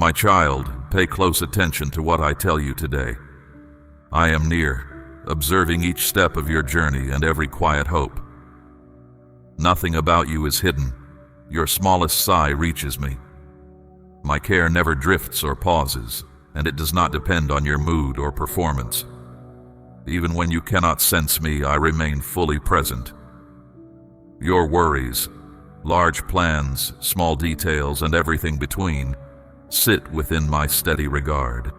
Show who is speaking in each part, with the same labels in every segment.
Speaker 1: My child, pay close attention to what I tell you today. I am near, observing each step of your journey and every quiet hope. Nothing about you is hidden. Your smallest sigh reaches me. My care never drifts or pauses, and it does not depend on your mood or performance. Even when you cannot sense me, I remain fully present. Your worries, large plans, small details, and everything between, sit within my steady regard.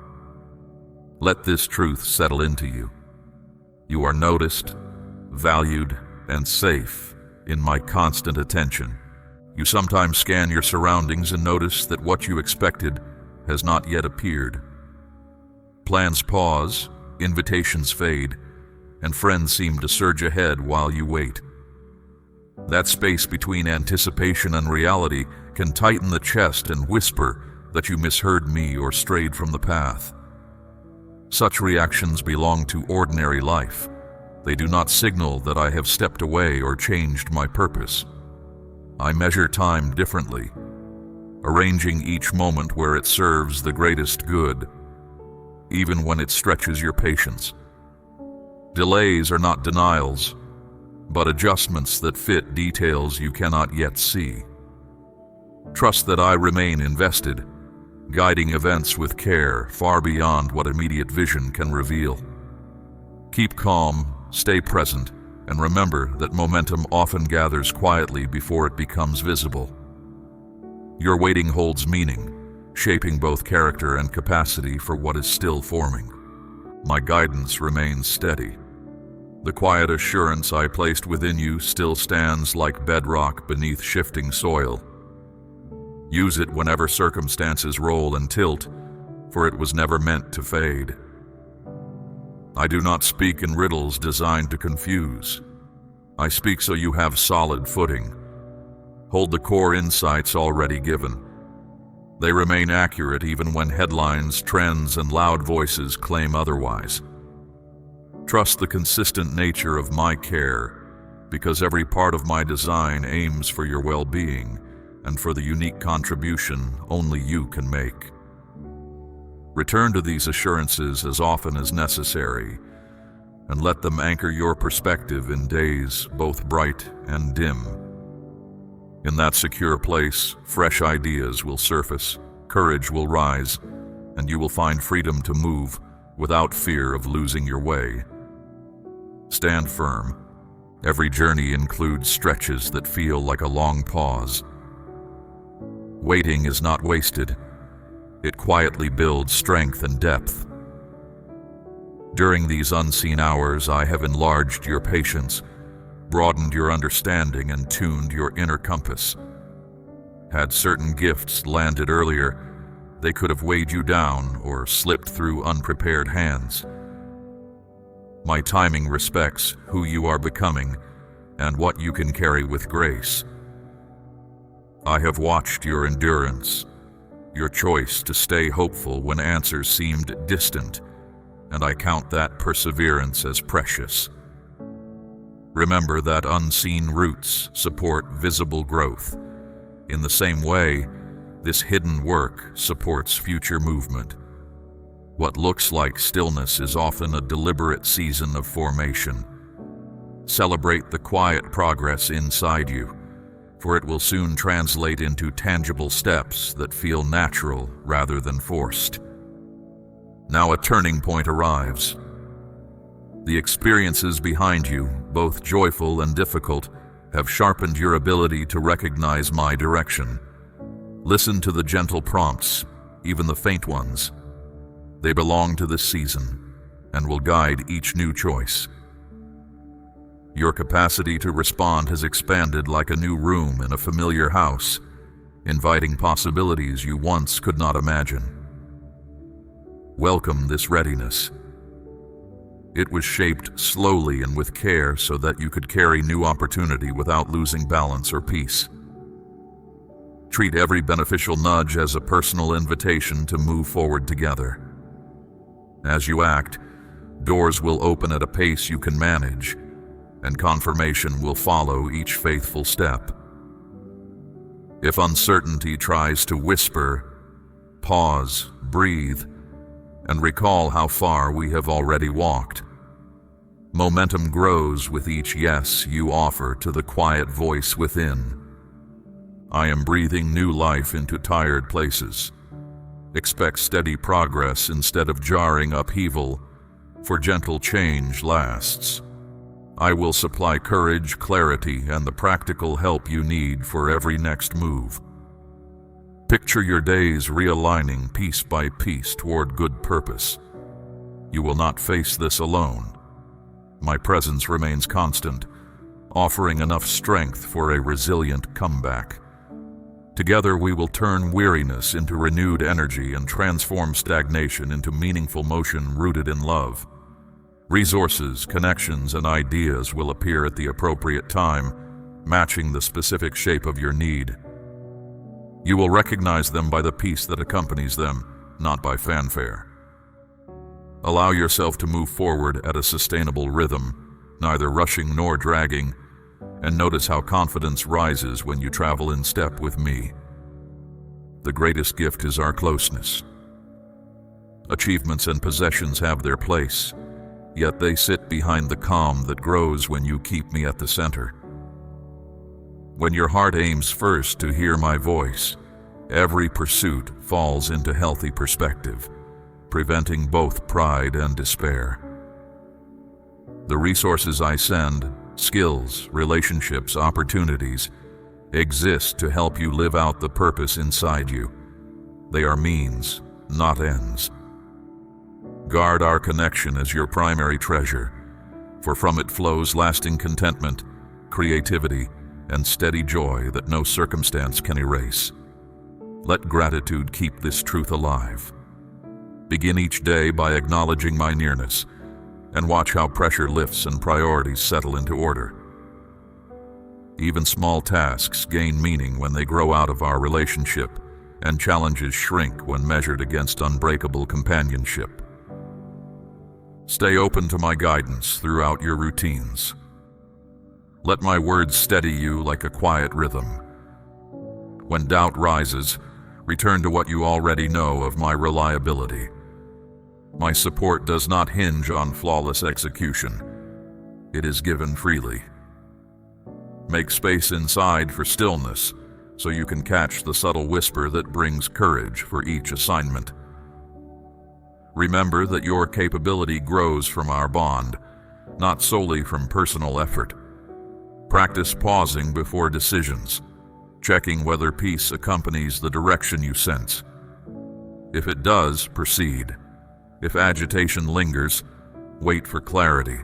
Speaker 1: Let this truth settle into you. You are noticed, valued, and safe in my constant attention. You sometimes scan your surroundings and notice that what you expected has not yet appeared. Plans pause, invitations fade, and friends seem to surge ahead while you wait. That space between anticipation and reality can tighten the chest and whisper that you misheard me or strayed from the path. Such reactions belong to ordinary life. They do not signal that I have stepped away or changed my purpose. I measure time differently, arranging each moment where it serves the greatest good, even when it stretches your patience. Delays are not denials, but adjustments that fit details you cannot yet see. Trust that I remain invested, guiding events with care far beyond what immediate vision can reveal. Keep calm, stay present, and remember that momentum often gathers quietly before it becomes visible. Your waiting holds meaning, shaping both character and capacity for what is still forming. My guidance remains steady. The quiet assurance I placed within you still stands like bedrock beneath shifting soil. Use it whenever circumstances roll and tilt, for it was never meant to fade. I do not speak in riddles designed to confuse. I speak so you have solid footing. Hold the core insights already given. They remain accurate even when headlines, trends, and loud voices claim otherwise. Trust the consistent nature of my care, because every part of my design aims for your well-being and for the unique contribution only you can make. Return to these assurances as often as necessary, and let them anchor your perspective in days both bright and dim. In that secure place, fresh ideas will surface, courage will rise, and you will find freedom to move without fear of losing your way. Stand firm. Every journey includes stretches that feel like a long pause. Waiting is not wasted. It quietly builds strength and depth. During these unseen hours, I have enlarged your patience, broadened your understanding, and tuned your inner compass. Had certain gifts landed earlier, they could have weighed you down or slipped through unprepared hands. My timing respects who you are becoming and what you can carry with grace. I have watched your endurance, your choice to stay hopeful when answers seemed distant, and I count that perseverance as precious. Remember that unseen roots support visible growth. In the same way, this hidden work supports future movement. What looks like stillness is often a deliberate season of formation. Celebrate the quiet progress inside you, for it will soon translate into tangible steps that feel natural rather than forced. Now a turning point arrives. The experiences behind you, both joyful and difficult, have sharpened your ability to recognize my direction. Listen to the gentle prompts, even the faint ones. They belong to this season and will guide each new choice. Your capacity to respond has expanded like a new room in a familiar house, inviting possibilities you once could not imagine. Welcome this readiness. It was shaped slowly and with care so that you could carry new opportunity without losing balance or peace. Treat every beneficial nudge as a personal invitation to move forward together. As you act, doors will open at a pace you can manage, and confirmation will follow each faithful step. If uncertainty tries to whisper, Pause, breathe, and recall how far we have already walked. Momentum grows with each yes you offer to the quiet voice within. I am breathing new life into tired places. Expect steady progress instead of jarring upheaval, for gentle change lasts. I will supply courage, clarity, and the practical help you need for every next move. Picture your days realigning piece by piece toward good purpose. You will not face this alone. My presence remains constant, offering enough strength for a resilient comeback. Together we will turn weariness into renewed energy and transform stagnation into meaningful motion rooted in love. Resources, connections, and ideas will appear at the appropriate time, matching the specific shape of your need. You will recognize them by the peace that accompanies them, not by fanfare. Allow yourself to move forward at a sustainable rhythm, neither rushing nor dragging, and notice how confidence rises when you travel in step with me. The greatest gift is our closeness. Achievements and possessions have their place, yet they sit behind the calm that grows when you keep me at the center. When your heart aims first to hear my voice, every pursuit falls into healthy perspective, preventing both pride and despair. The resources I send, skills, relationships, opportunities, exist to help you live out the purpose inside you. They are means, not ends. Guard our connection as your primary treasure, for from it flows lasting contentment, creativity, and steady joy that no circumstance can erase. Let gratitude keep this truth alive. Begin each day by acknowledging my nearness, and watch how pressure lifts and priorities settle into order. Even small tasks gain meaning when they grow out of our relationship, and challenges shrink when measured against unbreakable companionship. Stay open to my guidance throughout your routines. Let my words steady you like a quiet rhythm. When doubt rises, return to what you already know of my reliability. My support does not hinge on flawless execution. It is given freely. Make space inside for stillness, so you can catch the subtle whisper that brings courage for each assignment. Remember that your capability grows from our bond, not solely from personal effort. Practice pausing before decisions, checking whether peace accompanies the direction you sense. If it does, proceed. If agitation lingers, wait for clarity.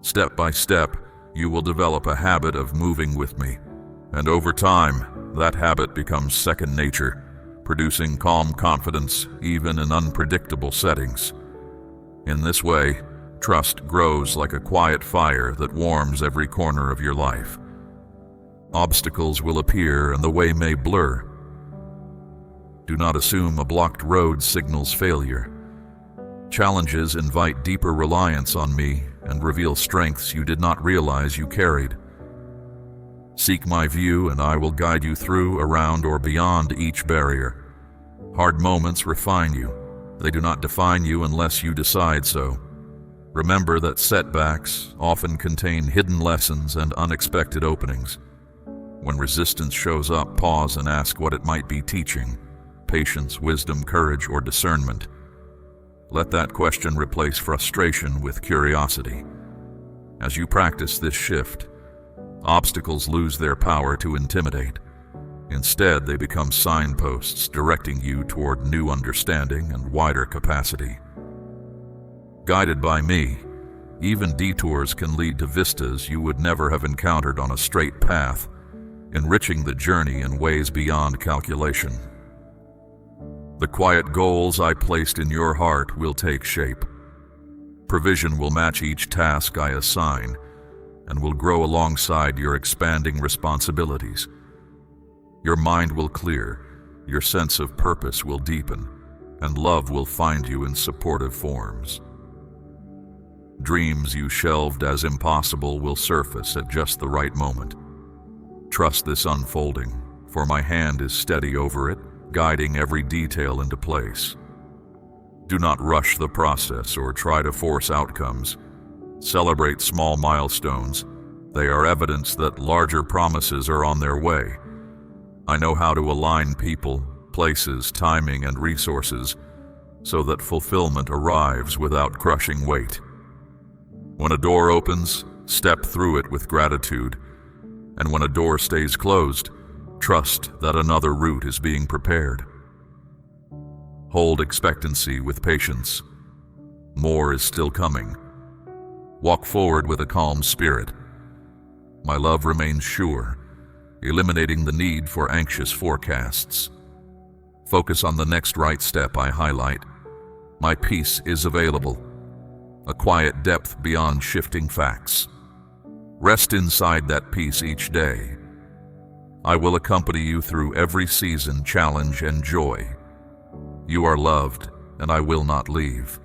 Speaker 1: Step by step, you will develop a habit of moving with me, and over time, that habit becomes second nature, producing calm confidence even in unpredictable settings. In this way, trust grows like a quiet fire that warms every corner of your life. Obstacles will appear and the way may blur. Do not assume a blocked road signals failure. Challenges invite deeper reliance on me and reveal strengths you did not realize you carried. Seek my view and I will guide you through, around, or beyond each barrier. Hard moments refine you. They do not define you unless you decide so. Remember that setbacks often contain hidden lessons and unexpected openings. When resistance shows up, pause and ask what it might be teaching: patience, wisdom, courage, or discernment. Let that question replace frustration with curiosity. As you practice this shift, obstacles lose their power to intimidate. Instead, they become signposts directing you toward new understanding and wider capacity. Guided by me, even detours can lead to vistas you would never have encountered on a straight path, enriching the journey in ways beyond calculation. The quiet goals I placed in your heart will take shape. Provision will match each task I assign, and will grow alongside your expanding responsibilities. Your mind will clear, your sense of purpose will deepen, and love will find you in supportive forms. Dreams you shelved as impossible will surface at just the right moment. Trust this unfolding, for my hand is steady over it, guiding every detail into place. Do not rush the process or try to force outcomes. Celebrate small milestones. They are evidence that larger promises are on their way. I know how to align people, places, timing, and resources so that fulfillment arrives without crushing weight. When a door opens, step through it with gratitude, and when a door stays closed, trust that another route is being prepared. Hold expectancy with patience. More is still coming. Walk forward with a calm spirit. My love remains sure, eliminating the need for anxious forecasts. Focus on the next right step I highlight. My peace is available, a quiet depth beyond shifting facts. Rest inside that peace each day. I will accompany you through every season, challenge, and joy. You are loved, and I will not leave.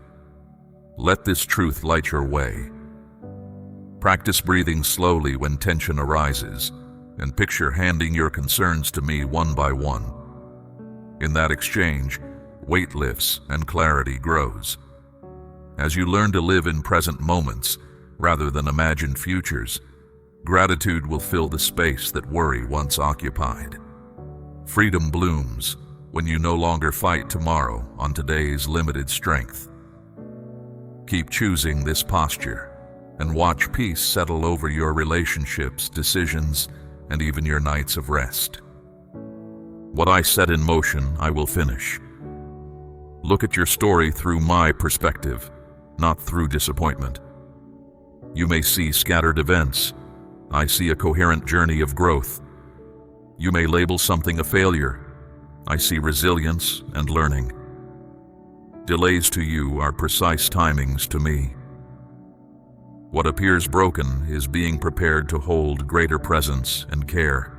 Speaker 1: Let this truth light your way. Practice breathing slowly when tension arises, and picture handing your concerns to me one by one. In that exchange, weight lifts and clarity grows. As you learn to live in present moments rather than imagined futures, gratitude will fill the space that worry once occupied. Freedom blooms when you no longer fight tomorrow on today's limited strength. Keep choosing this posture and watch peace settle over your relationships, decisions, and even your nights of rest. What I set in motion, I will finish. Look at your story through my perspective, not through disappointment. You may see scattered events. I see a coherent journey of growth. You may label something a failure. I see resilience and learning. Delays to you are precise timings to me. What appears broken is being prepared to hold greater presence and care.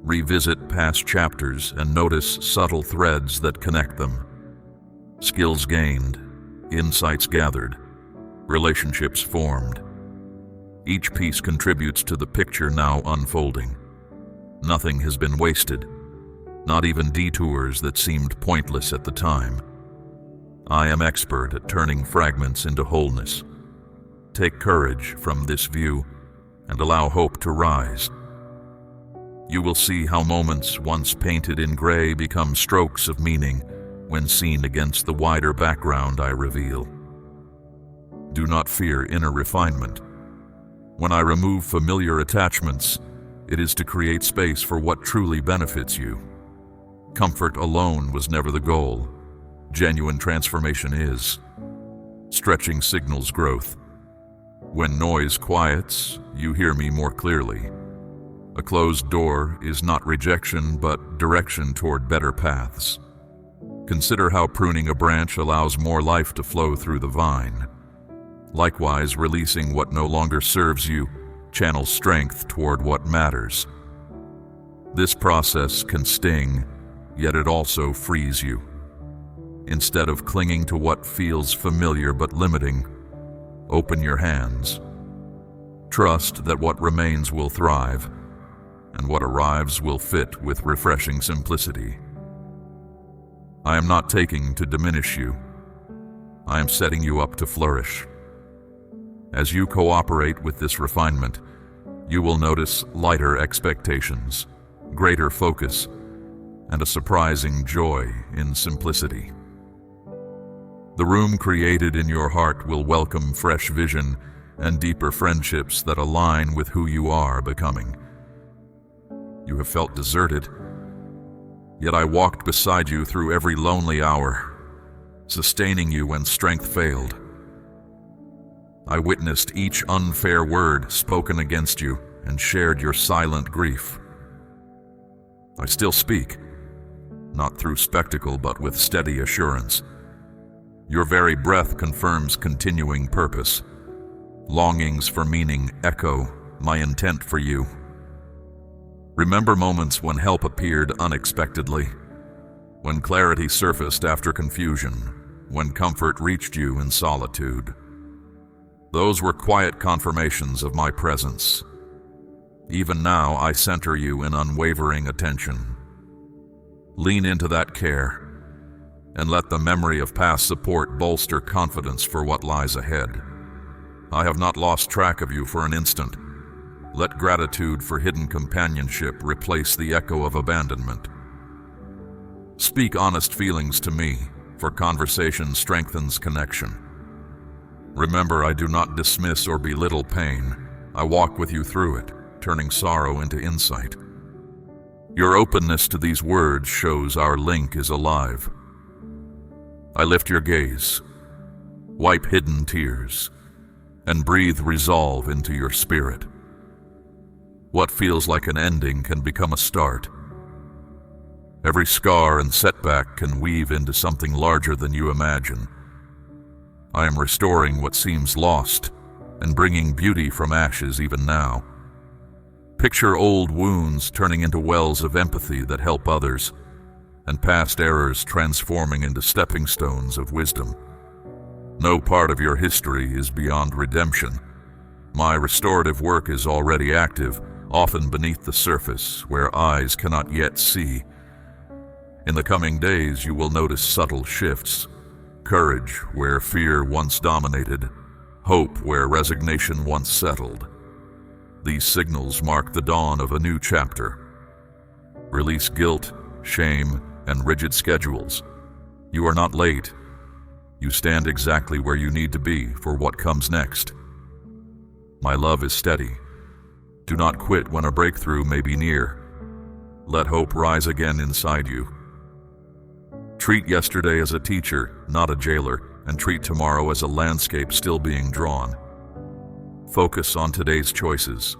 Speaker 1: Revisit past chapters and notice subtle threads that connect them. Skills gained, insights gathered, relationships formed. Each piece contributes to the picture now unfolding. Nothing has been wasted, not even detours that seemed pointless at the time. I am expert at turning fragments into wholeness. Take courage from this view and allow hope to rise. You will see how moments once painted in gray become strokes of meaning when seen against the wider background I reveal. Do not fear inner refinement. When I remove familiar attachments, it is to create space for what truly benefits you. Comfort alone was never the goal. Genuine transformation is. Stretching signals growth. When noise quiets, you hear me more clearly. A closed door is not rejection, but direction toward better paths. Consider how pruning a branch allows more life to flow through the vine. Likewise, releasing what no longer serves you channels strength toward what matters. This process can sting, yet it also frees you. Instead of clinging to what feels familiar but limiting, open your hands. Trust that what remains will thrive, and what arrives will fit with refreshing simplicity. I am not taking to diminish you. I am setting you up to flourish. As you cooperate with this refinement, you will notice lighter expectations, greater focus, and a surprising joy in simplicity. The room created in your heart will welcome fresh vision and deeper friendships that align with who you are becoming. You have felt deserted, yet I walked beside you through every lonely hour, sustaining you when strength failed. I witnessed each unfair word spoken against you and shared your silent grief. I still speak, not through spectacle but with steady assurance. Your very breath confirms continuing purpose. Longings for meaning echo my intent for you. Remember moments when help appeared unexpectedly, when clarity surfaced after confusion, when comfort reached you in solitude. Those were quiet confirmations of my presence. Even now, I center you in unwavering attention. Lean into that care, and let the memory of past support bolster confidence for what lies ahead. I have not lost track of you for an instant. Let gratitude for hidden companionship replace the echo of abandonment. Speak honest feelings to me, for conversation strengthens connection. Remember, I do not dismiss or belittle pain. I walk with you through it, turning sorrow into insight. Your openness to these words shows our link is alive. I lift your gaze, wipe hidden tears, and breathe resolve into your spirit. What feels like an ending can become a start. Every scar and setback can weave into something larger than you imagine. I am restoring what seems lost and bringing beauty from ashes even now. Picture old wounds turning into wells of empathy that help others, and past errors transforming into stepping stones of wisdom. No part of your history is beyond redemption. My restorative work is already active, often beneath the surface, where eyes cannot yet see. In the coming days, you will notice subtle shifts. Courage where fear once dominated, hope where resignation once settled. These signals mark the dawn of a new chapter. Release guilt, shame, and rigid schedules. You are not late. You stand exactly where you need to be for what comes next. My love is steady. Do not quit when a breakthrough may be near. Let hope rise again inside you. Treat yesterday as a teacher, not a jailer, and treat tomorrow as a landscape still being drawn. Focus on today's choices,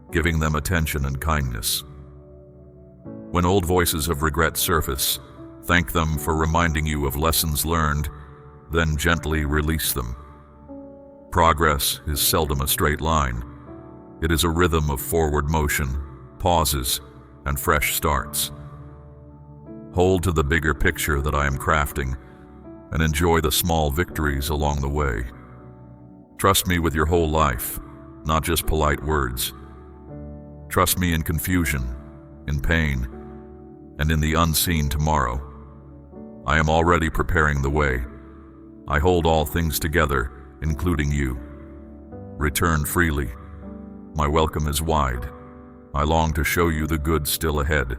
Speaker 1: giving them attention and kindness. When old voices of regret surface, thank them for reminding you of lessons learned, then gently release them. Progress is seldom a straight line. It is a rhythm of forward motion, pauses, and fresh starts. Hold to the bigger picture that I am crafting, and enjoy the small victories along the way. Trust me with your whole life, not just polite words. Trust me in confusion, in pain, and in the unseen tomorrow. I am already preparing the way. I hold all things together, including you. Return freely. My welcome is wide. I long to show you the good still ahead.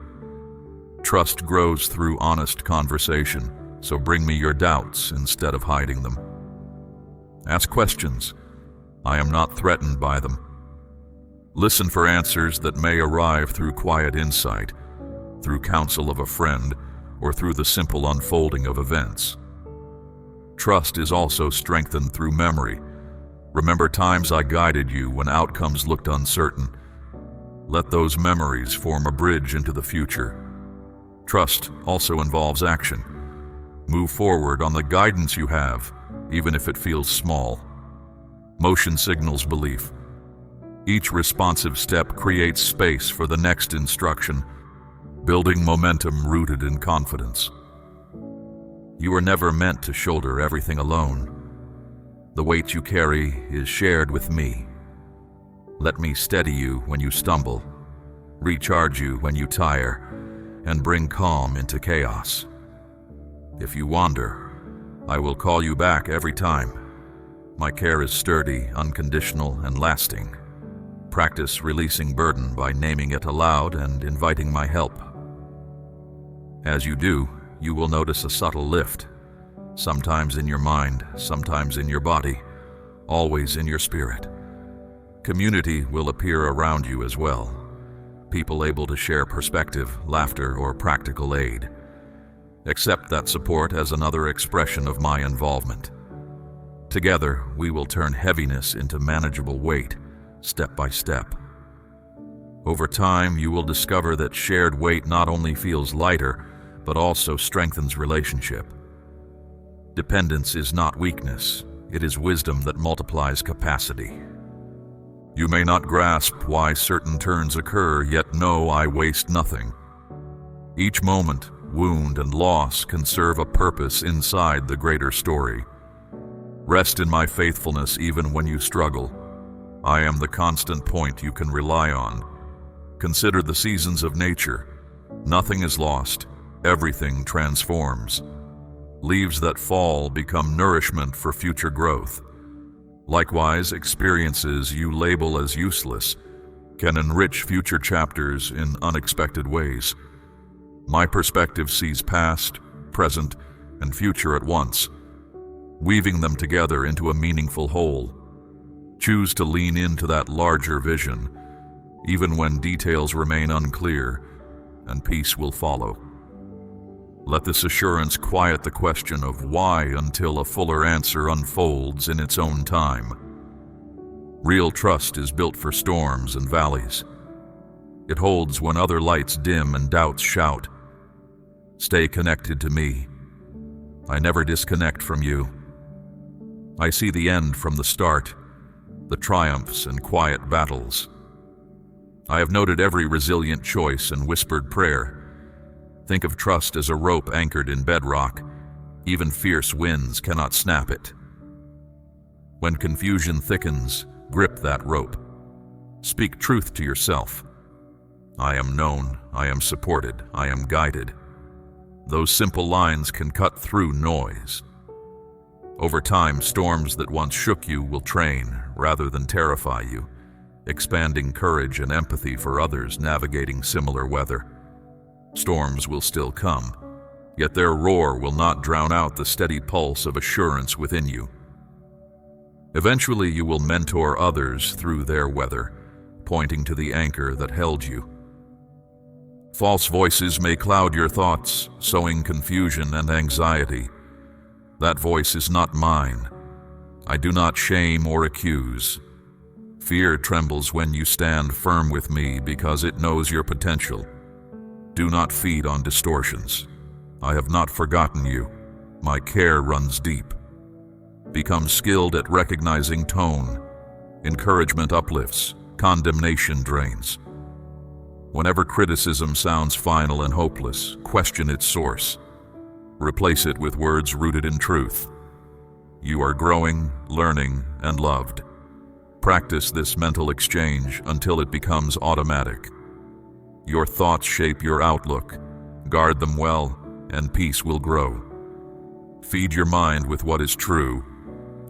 Speaker 1: Trust grows through honest conversation, so bring me your doubts instead of hiding them. Ask questions. I am not threatened by them. Listen for answers that may arrive through quiet insight, through counsel of a friend, or through the simple unfolding of events. Trust is also strengthened through memory. Remember times I guided you when outcomes looked uncertain. Let those memories form a bridge into the future. Trust also involves action. Move forward on the guidance you have, even if it feels small. Motion signals belief. Each responsive step creates space for the next instruction, building momentum rooted in confidence. You were never meant to shoulder everything alone. The weight you carry is shared with me. Let me steady you when you stumble, recharge you when you tire, and bring calm into chaos. If you wander, I will call you back every time. My care is sturdy, unconditional, and lasting. Practice releasing burden by naming it aloud and inviting my help. As you do, you will notice a subtle lift, sometimes in your mind, sometimes in your body, always in your spirit. Community will appear around you as well. People able to share perspective, laughter, or practical aid. Accept that support as another expression of my involvement. Together, we will turn heaviness into manageable weight, step by step. Over time, you will discover that shared weight not only feels lighter, but also strengthens relationship. Dependence is not weakness, it is wisdom that multiplies capacity. You may not grasp why certain turns occur, yet know I waste nothing. Each moment, wound, and loss can serve a purpose inside the greater story. Rest in my faithfulness even when you struggle. I am the constant point you can rely on. Consider the seasons of nature. Nothing is lost, everything transforms. Leaves that fall become nourishment for future growth. Likewise, experiences you label as useless can enrich future chapters in unexpected ways. My perspective sees past, present, and future at once, weaving them together into a meaningful whole. Choose to lean into that larger vision, even when details remain unclear, and peace will follow. Let this assurance quiet the question of why until a fuller answer unfolds in its own time. Real trust is built for storms and valleys. It holds when other lights dim and doubts shout. Stay connected to me. I never disconnect from you. I see the end from the start, the triumphs and quiet battles. I have noted every resilient choice and whispered prayer. Think of trust as a rope anchored in bedrock. Even fierce winds cannot snap it. When confusion thickens, grip that rope. Speak truth to yourself. I am known, I am supported, I am guided. Those simple lines can cut through noise. Over time, storms that once shook you will train rather than terrify you, expanding courage and empathy for others navigating similar weather. Storms will still come, yet their roar will not drown out the steady pulse of assurance within you. Eventually, you will mentor others through their weather, pointing to the anchor that held you. False voices may cloud your thoughts, sowing confusion and anxiety. That voice is not mine. I do not shame or accuse. Fear trembles when you stand firm with me because it knows your potential. Do not feed on distortions. I have not forgotten you. My care runs deep. Become skilled at recognizing tone. Encouragement uplifts, condemnation drains. Whenever criticism sounds final and hopeless, question its source. Replace it with words rooted in truth. You are growing, learning, and loved. Practice this mental exchange until it becomes automatic. Your thoughts shape your outlook. Guard them well, and peace will grow. Feed your mind with what is true,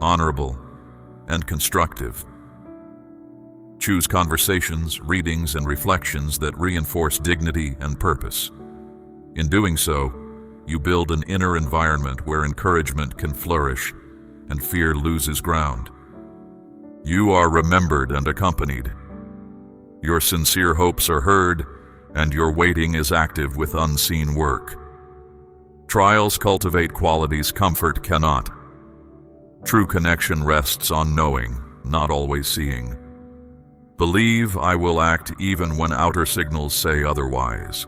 Speaker 1: honorable, and constructive. Choose conversations, readings, and reflections that reinforce dignity and purpose. In doing so, you build an inner environment where encouragement can flourish and fear loses ground. You are remembered and accompanied. Your sincere hopes are heard, and your waiting is active with unseen work. Trials cultivate qualities comfort cannot. True connection rests on knowing, not always seeing. Believe I will act even when outer signals say otherwise.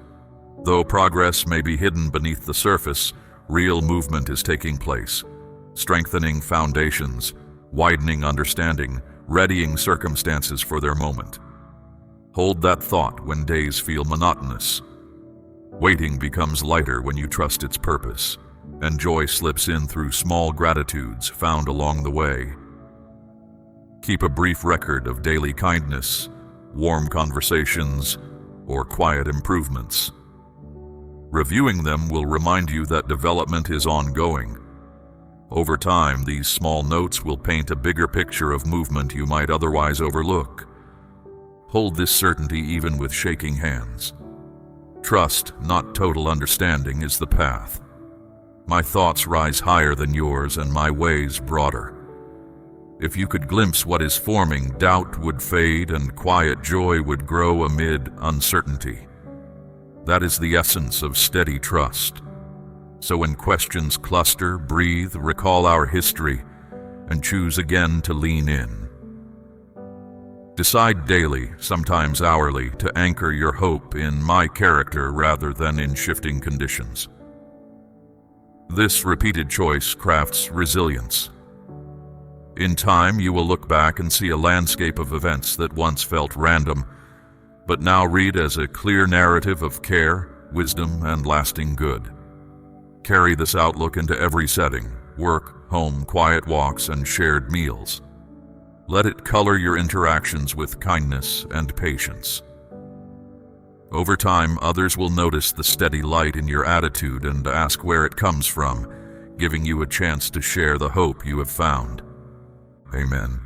Speaker 1: Though progress may be hidden beneath the surface, real movement is taking place, strengthening foundations, widening understanding, readying circumstances for their moment. Hold that thought when days feel monotonous. Waiting becomes lighter when you trust its purpose, and joy slips in through small gratitudes found along the way. Keep a brief record of daily kindness, warm conversations, or quiet improvements. Reviewing them will remind you that development is ongoing. Over time, these small notes will paint a bigger picture of movement you might otherwise overlook. Hold this certainty even with shaking hands. Trust, not total understanding, is the path. My thoughts rise higher than yours and my ways broader. If you could glimpse what is forming, doubt would fade and quiet joy would grow amid uncertainty. That is the essence of steady trust. So when questions cluster, breathe, recall our history, and choose again to lean in. Decide daily, sometimes hourly, to anchor your hope in my character rather than in shifting conditions. This repeated choice crafts resilience. In time, you will look back and see a landscape of events that once felt random, but now read as a clear narrative of care, wisdom, and lasting good. Carry this outlook into every setting: work, home, quiet walks, and shared meals. Let it color your interactions with kindness and patience. Over time, others will notice the steady light in your attitude and ask where it comes from, giving you a chance to share the hope you have found. Amen.